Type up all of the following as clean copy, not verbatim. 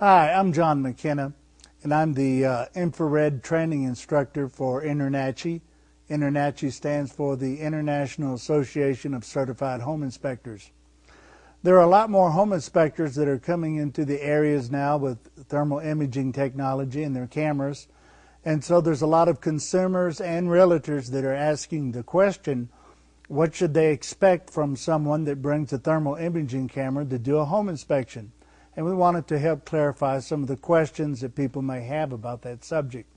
Hi, I'm John McKenna, and I'm the infrared training instructor for InterNACHI. InterNACHI stands for the International Association of Certified Home Inspectors. There are a lot more home inspectors that are coming into the areas now with thermal imaging technology and their cameras, and so there's a lot of consumers and realtors that are asking the question, what should they expect from someone that brings a thermal imaging camera to do a home inspection? And we wanted to help clarify some of the questions that people may have about that subject.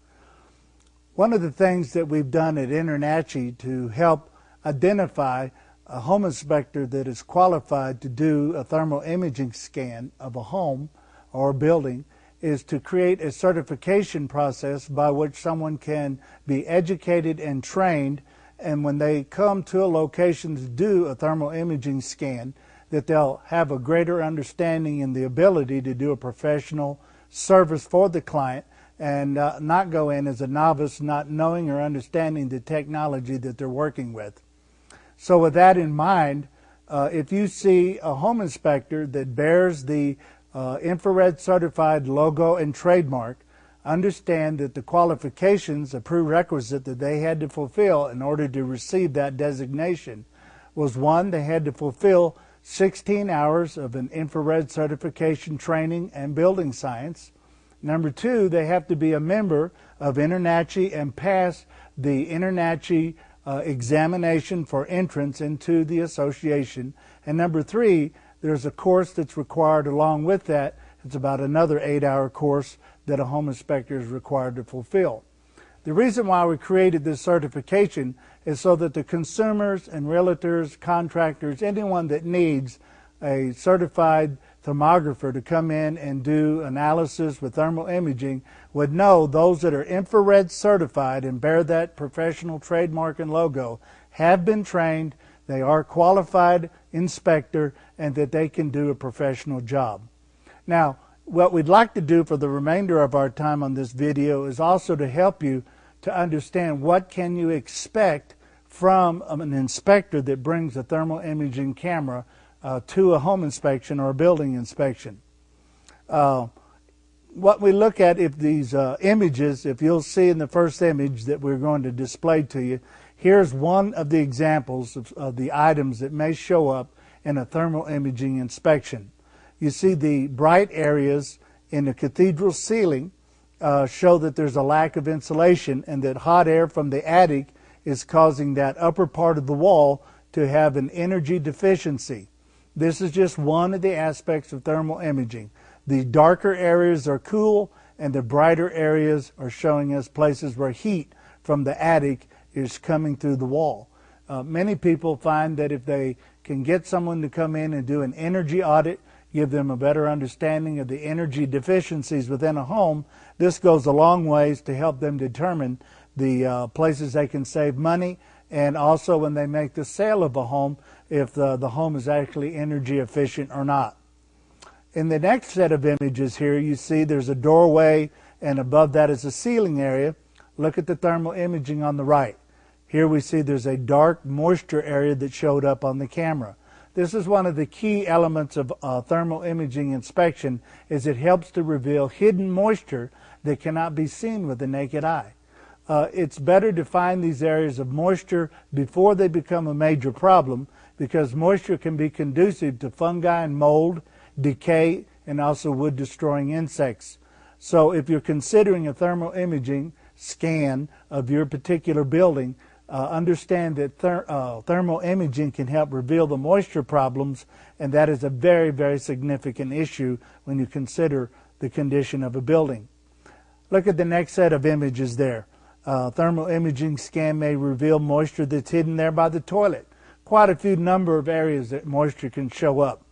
One of the things that we've done at InterNACHI to help identify a home inspector that is qualified to do a thermal imaging scan of a home or a building is to create a certification process by which someone can be educated and trained, and when they come to a location to do a thermal imaging scan, that they'll have a greater understanding and the ability to do a professional service for the client and not go in as a novice, not knowing or understanding the technology that they're working with. So with that in mind, if you see a home inspector that bears the infrared certified logo and trademark, understand that the qualifications, a prerequisite that they had to fulfill in order to receive that designation was, one, they had to fulfill 16 hours of an infrared certification training and building science. Number two, they have to be a member of InterNACHI and pass the InterNACHI examination for entrance into the association. And number three, there's a course that's required along with that. It's about another 8-hour course that a home inspector is required to fulfill. The reason why we created this certification is so that the consumers and realtors, contractors, anyone that needs a certified thermographer to come in and do analysis with thermal imaging would know those that are infrared certified and bear that professional trademark and logo have been trained, they are qualified inspector, and that they can do a professional job. Now, what we'd like to do for the remainder of our time on this video is also to help you to understand what can you expect from an inspector that brings a thermal imaging camera to a home inspection or a building inspection. What we look at, if these images, if you'll see in the first image that we're going to display to you, here's one of the examples of the items that may show up in a thermal imaging inspection. You see the bright areas in the cathedral ceiling show that there's a lack of insulation and that hot air from the attic is causing that upper part of the wall to have an energy deficiency. This is just one of the aspects of thermal imaging. The darker areas are cool and the brighter areas are showing us places where heat from the attic is coming through the wall. Many people find that if they can get someone to come in and do an energy audit, give them a better understanding of the energy deficiencies within a home, this goes a long ways to help them determine the places they can save money, and also when they make the sale of a home, if the home is actually energy efficient or not. In the next set of images here, you see there's a doorway, and above that is a ceiling area. Look at the thermal imaging on the right. Here we see there's a dark moisture area that showed up on the camera. This is one of the key elements of thermal imaging inspection, is it helps to reveal hidden moisture that cannot be seen with the naked eye. It's better to find these areas of moisture before they become a major problem, because moisture can be conducive to fungi and mold, decay, and also wood-destroying insects. So if you're considering a thermal imaging scan of your particular building, understand that thermal imaging can help reveal the moisture problems, and that is a very, very significant issue when you consider the condition of a building. Look at the next set of images there. Thermal imaging scan may reveal moisture that's hidden there by the toilet. Quite a few number of areas that moisture can show up.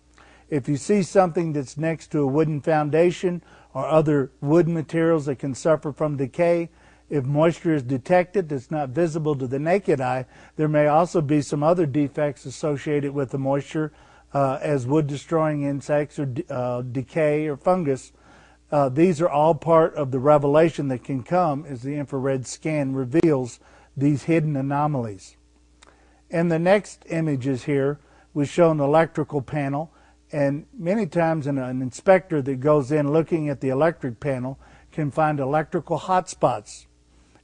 If you see something that's next to a wooden foundation or other wood materials that can suffer from decay, if moisture is detected that's not visible to the naked eye, there may also be some other defects associated with the moisture, as wood-destroying insects or decay or fungus. These are all part of the revelation that can come as the infrared scan reveals these hidden anomalies. In the next images here, we show an electrical panel, And many times an inspector that goes in looking at the electric panel can find electrical hot spots.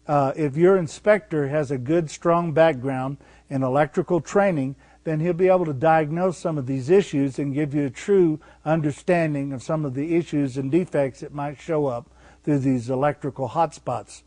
If your inspector has a good, strong background in electrical training, then he'll be able to diagnose some of these issues and give you a true understanding of some of the issues and defects that might show up through these electrical hotspots.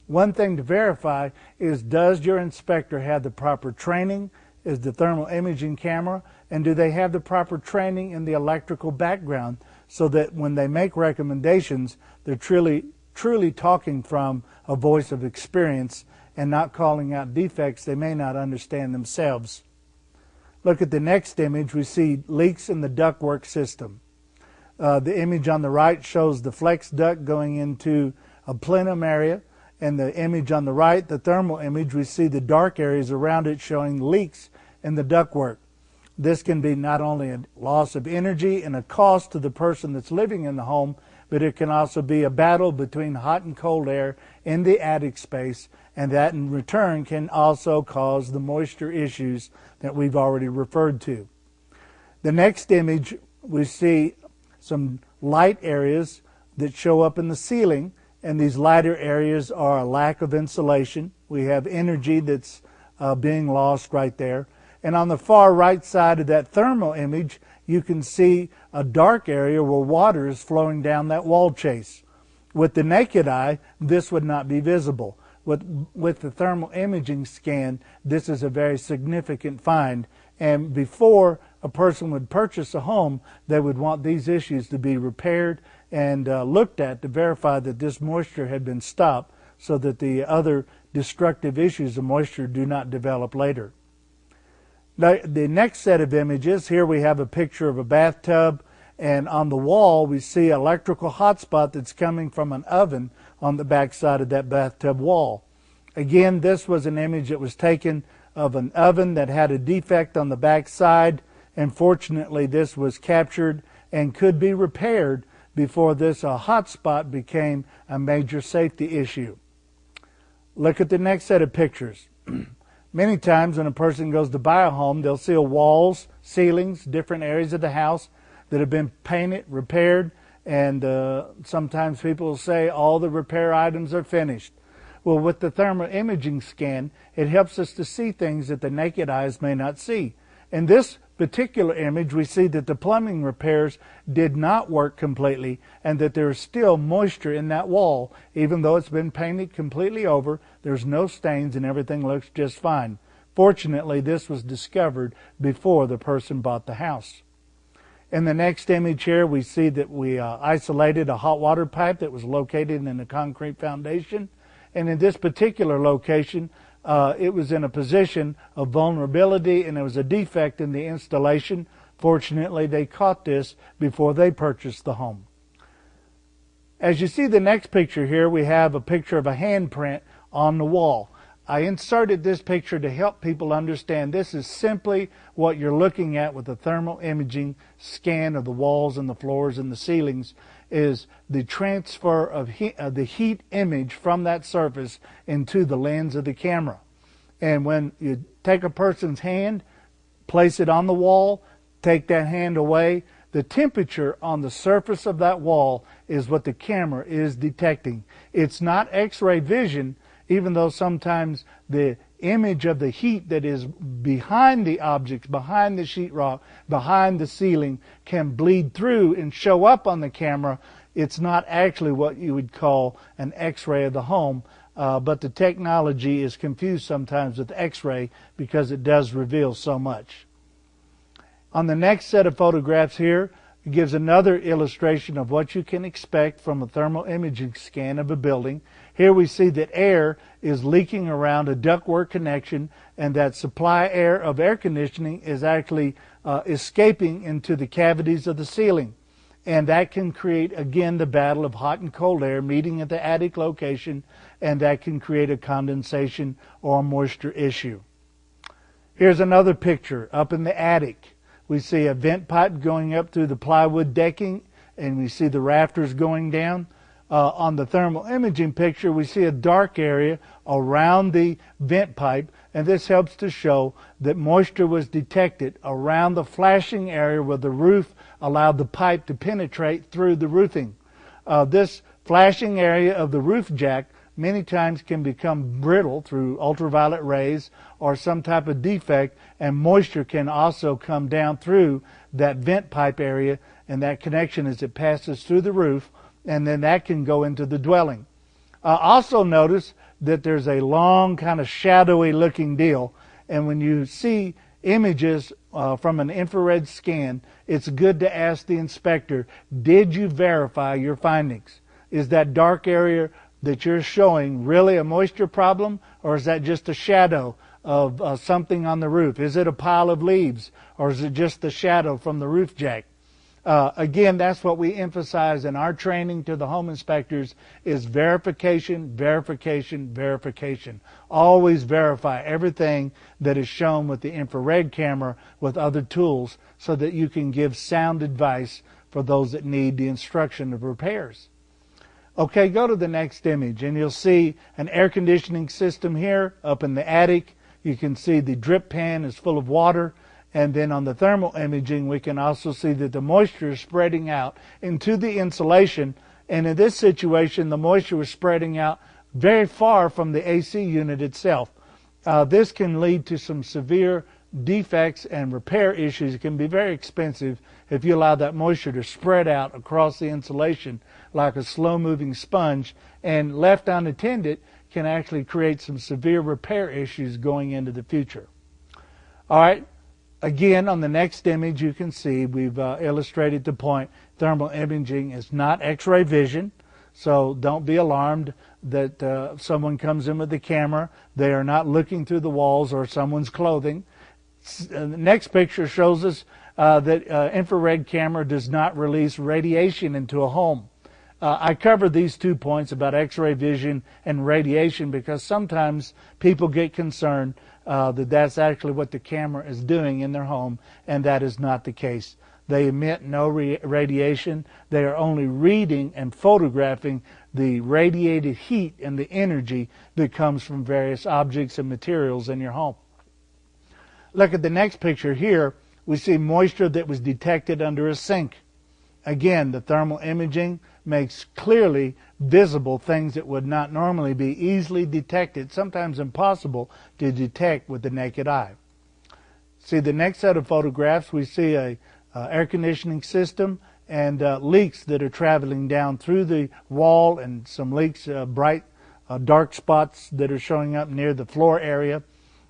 One thing to verify is, does your inspector have the proper training? Is the thermal imaging camera? And do they have the proper training in the electrical background so that when they make recommendations, they're truly talking from a voice of experience and not calling out defects they may not understand themselves. Look at the next image. We see leaks in the ductwork system. The image on the right shows the flex duct going into a plenum area, and the image on the right, the thermal image, we see the dark areas around it showing leaks in the ductwork. This can be not only a loss of energy and a cost to the person that's living in the home, but it can also be a battle between hot and cold air in the attic space, and that in return can also cause the moisture issues that we've already referred to. The next image, we see some light areas that show up in the ceiling, and these lighter areas are a lack of insulation. We have energy that's being lost right there. And on the far right side of that thermal image, you can see a dark area where water is flowing down that wall chase. With the naked eye, this would not be visible. With the thermal imaging scan, this is a very significant find. And before a person would purchase a home, they would want these issues to be repaired and looked at to verify that this moisture had been stopped so that the other destructive issues of moisture do not develop later. The next set of images, here we have a picture of a bathtub, and on the wall we see an electrical hotspot that's coming from an oven on the back side of that bathtub wall. Again, this was an image that was taken of an oven that had a defect on the back side, and fortunately this was captured and could be repaired before this hotspot became a major safety issue. Look at the next set of pictures. Many times when a person goes to buy a home, they'll see walls, ceilings, different areas of the house that have been painted, repaired, and sometimes people will say all the repair items are finished. Well, with the thermal imaging scan, it helps us to see things that the naked eyes may not see. In this particular image, we see that the plumbing repairs did not work completely and that there is still moisture in that wall. Even though it's been painted completely over, there's no stains and everything looks just fine. Fortunately, this was discovered before the person bought the house. In the next image here, we see that we isolated a hot water pipe that was located in a concrete foundation. And in this particular location, it was in a position of vulnerability and there was a defect in the installation. Fortunately, they caught this before they purchased the home. As you see the next picture here, we have a picture of a handprint on the wall. I inserted this picture to help people understand this is simply what you're looking at with a thermal imaging scan of the walls and the floors and the ceilings, is the transfer of the heat image from that surface into the lens of the camera. And when you take a person's hand, place it on the wall, take that hand away, the temperature on the surface of that wall is what the camera is detecting. It's not X-ray vision, even though sometimes the image of the heat that is behind the objects, behind the sheetrock, behind the ceiling can bleed through and show up on the camera. It's not actually what you would call an X-ray of the home, but the technology is confused sometimes with X-ray because it does reveal so much. On the next set of photographs here, it gives another illustration of what you can expect from a thermal imaging scan of a building. Here we see that air is leaking around a ductwork connection and that supply air of air conditioning is actually escaping into the cavities of the ceiling. And that can create, again, the battle of hot and cold air meeting at the attic location, and that can create a condensation or a moisture issue. Here's another picture up in the attic. We see a vent pipe going up through the plywood decking, and we see the rafters going down. On the thermal imaging picture, we see a dark area around the vent pipe and this helps to show that moisture was detected around the flashing area where the roof allowed the pipe to penetrate through the roofing. This flashing area of the roof jack many times can become brittle through ultraviolet rays or some type of defect, and moisture can also come down through that vent pipe area and that connection as it passes through the roof, and then that can go into the dwelling. Also notice that there's a long kind of shadowy looking deal, and when you see images from an infrared scan, it's good to ask the inspector, did you verify your findings? Is that dark area that you're showing really a moisture problem, or is that just a shadow of something on the roof? Is it a pile of leaves, or is it just the shadow from the roof jack? Again, that's what we emphasize in our training to the home inspectors is verification, verification, verification. Always verify everything that is shown with the infrared camera with other tools so that you can give sound advice for those that need the instruction of repairs. Okay, go to the next image and you'll see an air conditioning system here up in the attic. You can see the drip pan is full of water. And then on the thermal imaging, we can also see that the moisture is spreading out into the insulation. And in this situation, the moisture was spreading out very far from the AC unit itself. This can lead to some severe defects and repair issues. It can be very expensive if you allow that moisture to spread out across the insulation like a slow-moving sponge, and left unattended can actually create some severe repair issues going into the future. All right. Again, on the next image, you can see we've illustrated the point. Thermal imaging is not X-ray vision, so don't be alarmed that someone comes in with the camera. They are not looking through the walls or someone's clothing. The next picture shows us that infrared camera does not release radiation into a home. I covered these 2 points about X-ray vision and radiation because sometimes people get concerned that that's actually what the camera is doing in their home, and that is not the case. They emit no radiation. They are only reading and photographing the radiated heat and the energy that comes from various objects and materials in your home. Look at the next picture here. We see moisture that was detected under a sink. Again, the thermal imaging makes clearly visible things that would not normally be easily detected, sometimes impossible to detect with the naked eye. See the next set of photographs, we see a air conditioning system and leaks that are traveling down through the wall, and some leaks, bright dark spots that are showing up near the floor area.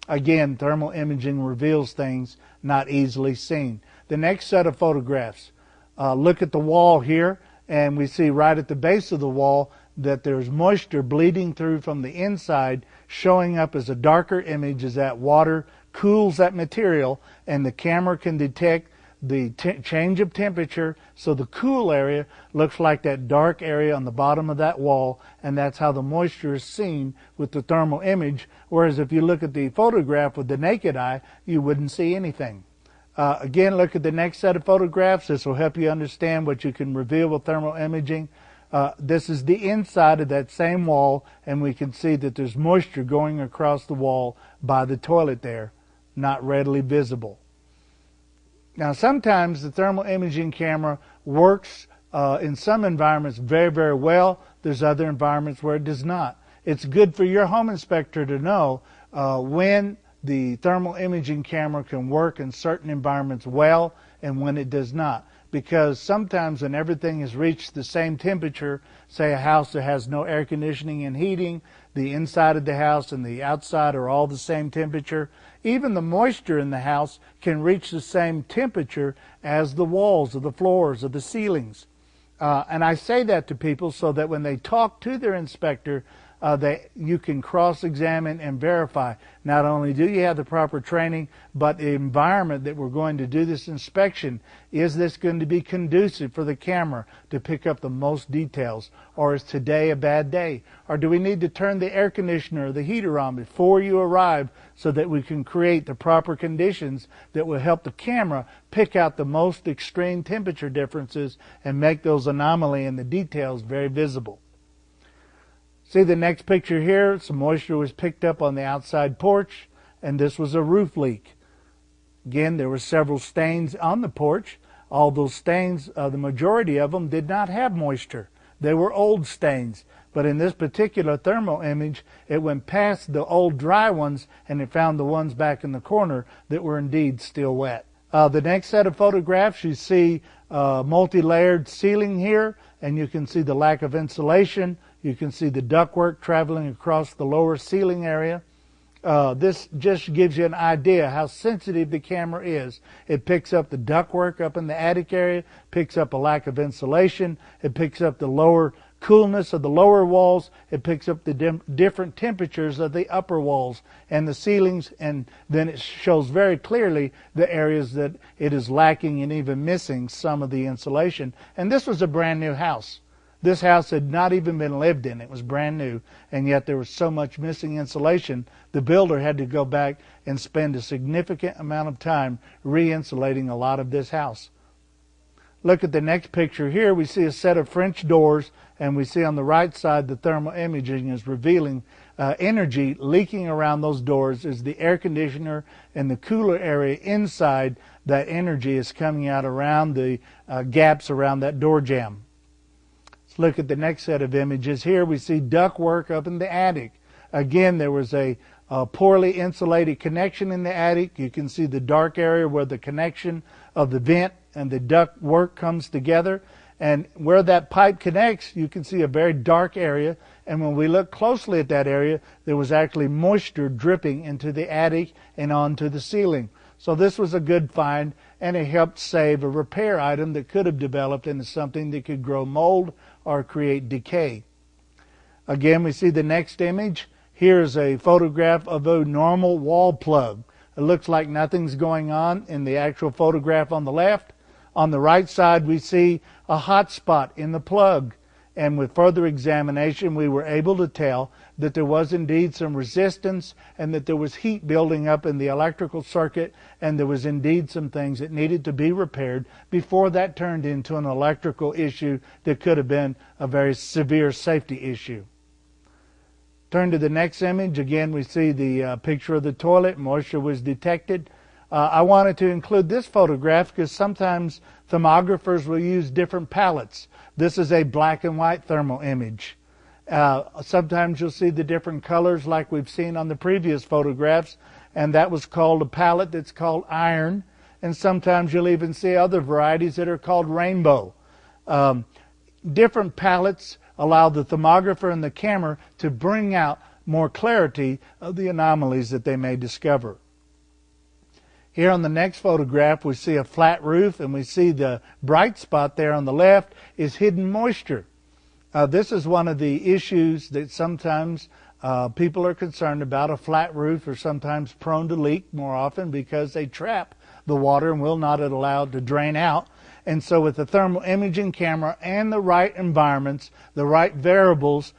Again, thermal imaging reveals things not easily seen. The next set of photographs, look at the wall here, and we see right at the base of the wall that there's moisture bleeding through from the inside, showing up as a darker image as that water cools that material, and the camera can detect the change of temperature, so the cool area looks like that dark area on the bottom of that wall, and that's how the moisture is seen with the thermal image, whereas if you look at the photograph with the naked eye, you wouldn't see anything. Again, look at the next set of photographs. This will help you understand what you can reveal with thermal imaging. This is the inside of that same wall, and we can see that there's moisture going across the wall by the toilet there, not readily visible. Now, sometimes the thermal imaging camera works in some environments very, very well. There's other environments where it does not. It's good for your home inspector to know when the thermal imaging camera can work in certain environments well and when it does not. Because sometimes when everything has reached the same temperature, say a house that has no air conditioning and heating, the inside of the house and the outside are all the same temperature, even the moisture in the house can reach the same temperature as the walls or the floors or the ceilings. And I say that to people so that when they talk to their inspector, you can cross-examine and verify. Not only do you have the proper training, but the environment that we're going to do this inspection, is this going to be conducive for the camera to pick up the most details? Or is today a bad day? Or do we need to turn the air conditioner or the heater on before you arrive so that we can create the proper conditions that will help the camera pick out the most extreme temperature differences and make those anomaly and the details very visible? See the next picture here, some moisture was picked up on the outside porch, and this was a roof leak. Again, there were several stains on the porch. All those stains, the majority of them did not have moisture. They were old stains. But in this particular thermal image, it went past the old dry ones and it found the ones back in the corner that were indeed still wet. The next set of photographs, you see multi-layered ceiling here, and you can see the lack of insulation. You can see the ductwork traveling across the lower ceiling area. This just gives you an idea how sensitive the camera is. It picks up the ductwork up in the attic area, picks up a lack of insulation, it picks up the lower coolness of the lower walls, it picks up the different temperatures of the upper walls and the ceilings, and then it shows very clearly the areas that it is lacking and even missing some of the insulation. And this was a brand new house. This house had not even been lived in. It was brand new, and yet there was so much missing insulation, the builder had to go back and spend a significant amount of time re-insulating a lot of this house. Look at the next picture here. We see a set of French doors, and we see on the right side the thermal imaging is revealing energy leaking around those doors as the air conditioner and the cooler area inside. That energy is coming out around the gaps around that door jamb. Let's look at the next set of images. Here we see ductwork up in the attic. Again, there was a poorly insulated connection in the attic. You can see the dark area where the connection of the vent and the duct work comes together, and where that pipe connects you can see a very dark area, and when we look closely at that area there was actually moisture dripping into the attic and onto the ceiling. So this was a good find, and it helped save a repair item that could have developed into something that could grow mold or create decay. Again, we see the next image. Here's a photograph of a normal wall plug. It looks like nothing's going on in the actual photograph on the left. On the right side, we see a hot spot in the plug. And with further examination, we were able to tell that there was indeed some resistance and that there was heat building up in the electrical circuit, and there was indeed some things that needed to be repaired before that turned into an electrical issue that could have been a very severe safety issue. Turn to the next image. Again, we see the picture of the toilet. Moisture was detected. I wanted to include this photograph because sometimes thermographers will use different palettes. This is a black and white thermal image. Sometimes you'll see the different colors like we've seen on the previous photographs, and that was called a palette that's called iron. And sometimes you'll even see other varieties that are called rainbow. Different palettes allow the thermographer and the camera to bring out more clarity of the anomalies that they may discover. Here on the next photograph we see a flat roof, and we see the bright spot there on the left is hidden moisture. This is one of the issues that sometimes people are concerned about. A flat roof are sometimes prone to leak more often because they trap the water and will not allow it to drain out. And so with the thermal imaging camera and the right environments, the right variables,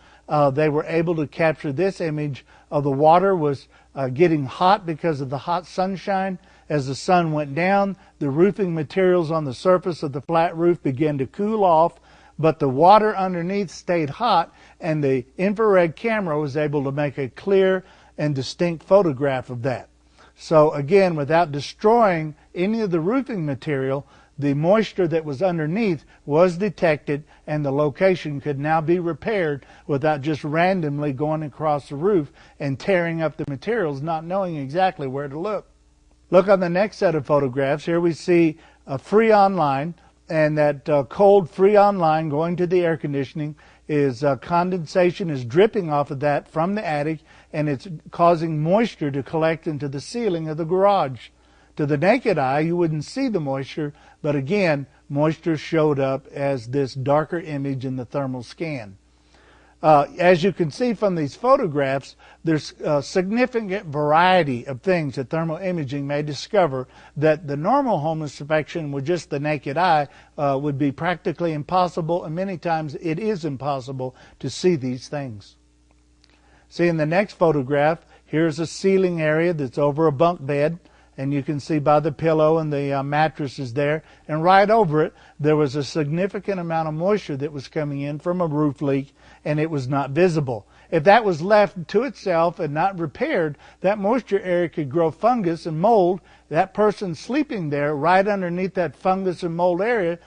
they were able to capture this image of the water was getting hot because of the hot sunshine. As the sun went down, the roofing materials on the surface of the flat roof began to cool off, but the water underneath stayed hot, and the infrared camera was able to make a clear and distinct photograph of that. So again, without destroying any of the roofing material, the moisture that was underneath was detected, and the location could now be repaired without just randomly going across the roof and tearing up the materials, not knowing exactly where to look. Look on the next set of photographs. Here we see a Freon line, and that cold Freon line going to the air conditioning is condensation is dripping off of that from the attic, and it's causing moisture to collect into the ceiling of the garage. To the naked eye, you wouldn't see the moisture, but again, moisture showed up as this darker image in the thermal scan. As you can see from these photographs, there's a significant variety of things that thermal imaging may discover that the normal home inspection with just the naked eye would be practically impossible, and many times it is impossible to see these things. See in the next photograph, here's a ceiling area that's over a bunk bed, and you can see by the pillow and the mattresses there, and right over it there was a significant amount of moisture that was coming in from a roof leak, and it was not visible. If that was left to itself and not repaired, that moisture area could grow fungus and mold. That person sleeping there right underneath that fungus and mold area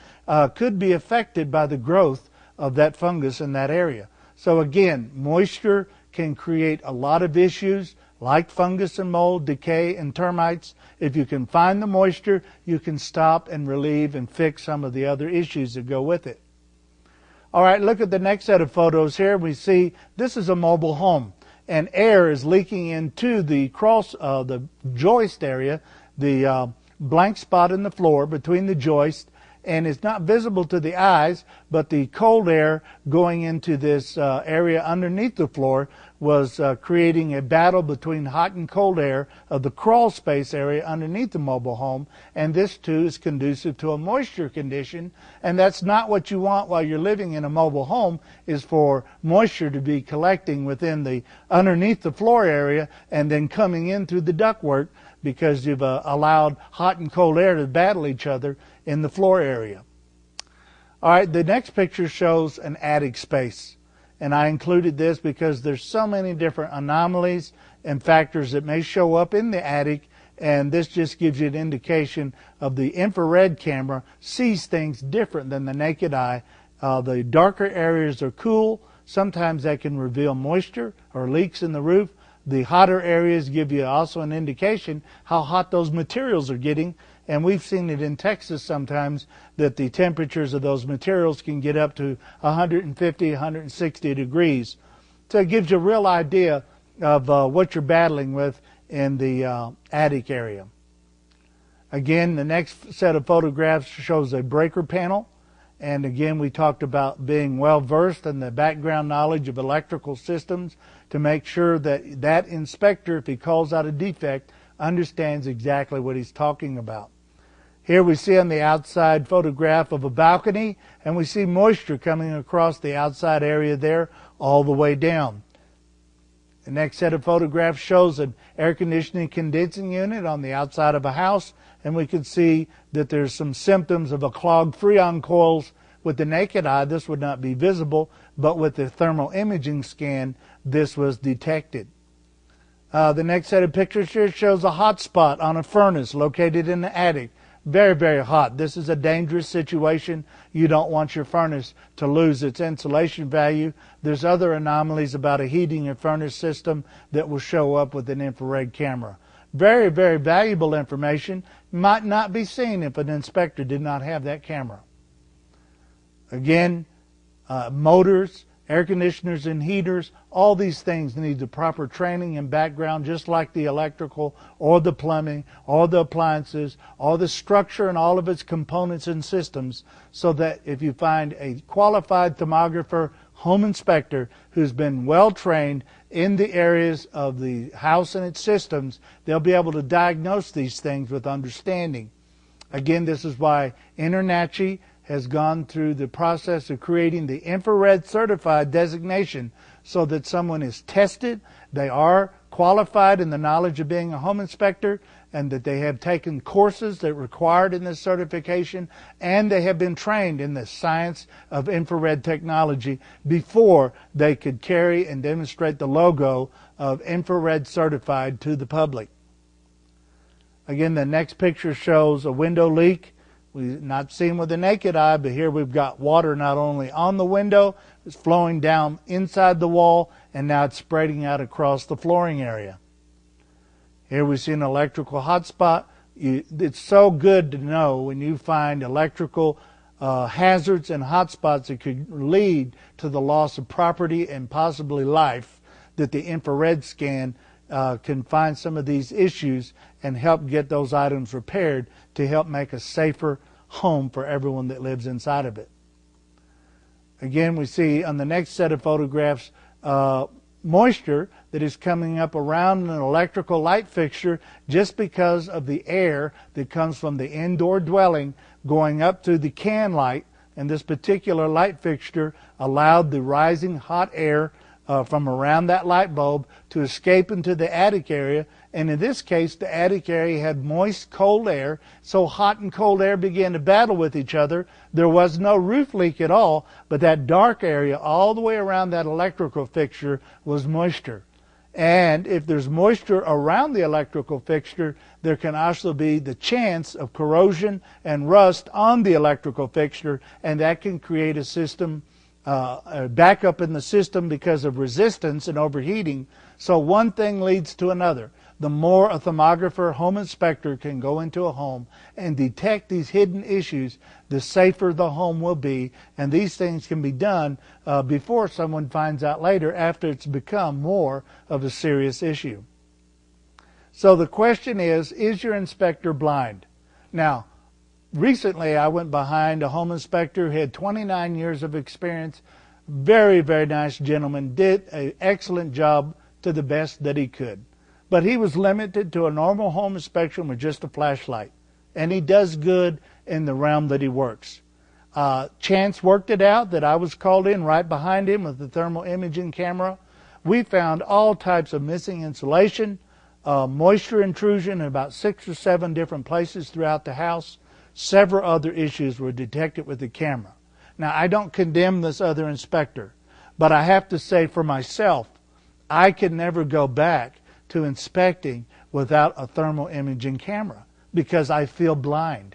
could be affected by the growth of that fungus in that area. So again, moisture can create a lot of issues like fungus and mold, decay, and termites. If you can find the moisture, you can stop and relieve and fix some of the other issues that go with it. All right, look at the next set of photos here. We see this is a mobile home, and air is leaking into the the joist area, the blank spot in the floor between the joist, and it's not visible to the eyes, but the cold air going into this area underneath the floor was creating a battle between hot and cold air of the crawl space area underneath the mobile home, and this too is conducive to a moisture condition, and that's not what you want while you're living in a mobile home, is for moisture to be collecting within the underneath the floor area and then coming in through the ductwork, because you've allowed hot and cold air to battle each other in the floor area. All right, the next picture shows an attic space. And I included this because there's so many different anomalies and factors that may show up in the attic, and this just gives you an indication of the infrared camera sees things different than the naked eye. The darker areas are cool. Sometimes that can reveal moisture or leaks in the roof. The hotter areas give you also an indication how hot those materials are getting. And we've seen it in Texas sometimes that the temperatures of those materials can get up to 150, 160 degrees. So it gives you a real idea of what you're battling with in the attic area. Again, the next set of photographs shows a breaker panel. And again, we talked about being well versed in the background knowledge of electrical systems to make sure that that inspector, if he calls out a defect, understands exactly what he's talking about. Here we see on the outside photograph of a balcony, and we see moisture coming across the outside area there all the way down. The next set of photographs shows an air conditioning condensing unit on the outside of a house, and we can see that there's some symptoms of a clogged freon coils. With the naked eye, this would not be visible, but with the thermal imaging scan, this was detected. The next set of pictures here shows a hot spot on a furnace located in the attic. Very, very hot. This is a dangerous situation. You don't want your furnace to lose its insulation value. There's other anomalies about a heating and furnace system that will show up with an infrared camera. Very, very valuable information. Might not be seen if an inspector did not have that camera. Again, motors, air conditioners and heaters, all these things need the proper training and background, just like the electrical or the plumbing or the appliances or the structure and all of its components and systems, so that if you find a qualified thermographer, home inspector who's been well trained in the areas of the house and its systems, they'll be able to diagnose these things with understanding. Again, this is why InterNACHI has gone through the process of creating the infrared certified designation, so that someone is tested, they are qualified in the knowledge of being a home inspector, and that they have taken courses that are required in this certification, and they have been trained in the science of infrared technology before they could carry and demonstrate the logo of infrared certified to the public. Again, the next picture shows a window leak. We've not seen with the naked eye, but here we've got water not only on the window, it's flowing down inside the wall, and now it's spreading out across the flooring area. Here we see an electrical hotspot. It's so good to know when you find electrical hazards and hotspots that could lead to the loss of property and possibly life, that the infrared scan can find some of these issues and help get those items repaired to help make a safer home for everyone that lives inside of it. Again, we see on the next set of photographs moisture that is coming up around an electrical light fixture just because of the air that comes from the indoor dwelling going up to the can light, and this particular light fixture allowed the rising hot air from around that light bulb to escape into the attic area. And in this case, the attic area had moist, cold air, so hot and cold air began to battle with each other. There was no roof leak at all, but that dark area all the way around that electrical fixture was moisture. And if there's moisture around the electrical fixture, there can also be the chance of corrosion and rust on the electrical fixture, and that can create a system, a backup in the system because of resistance and overheating. So one thing leads to another. The more a thermographer, home inspector can go into a home and detect these hidden issues, the safer the home will be. And these things can be done before someone finds out later, after it's become more of a serious issue. So the question is your inspector blind? Now, recently I went behind a home inspector who had 29 years of experience. Very, very nice gentleman. Did an excellent job to the best that he could. But he was limited to a normal home inspection with just a flashlight. And he does good in the realm that he works. Chance worked it out that I was called in right behind him with the thermal imaging camera. We found all types of missing insulation, moisture intrusion in about 6 or 7 different places throughout the house. Several other issues were detected with the camera. Now, I don't condemn this other inspector, but I have to say for myself, I can never go back to inspecting without a thermal imaging camera because I feel blind.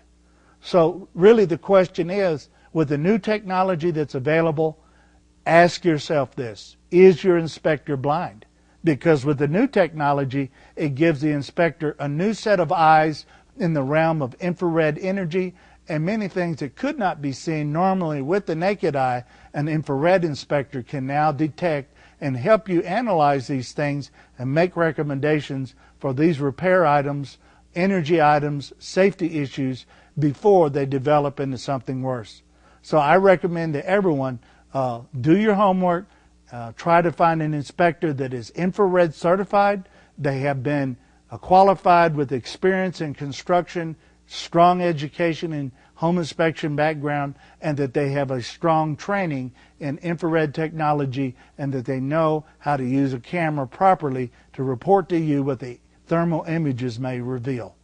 So really the question is, with the new technology that's available, ask yourself this: is your inspector blind? Because with the new technology, it gives the inspector a new set of eyes in the realm of infrared energy, and many things that could not be seen normally with the naked eye, an infrared inspector can now detect and help you analyze these things and make recommendations for these repair items, energy items, safety issues before they develop into something worse. So I recommend to everyone, do your homework, try to find an inspector that is infrared certified. They have been qualified with experience in construction, strong education in home inspection background, and that they have a strong training in infrared technology, and that they know how to use a camera properly to report to you what the thermal images may reveal.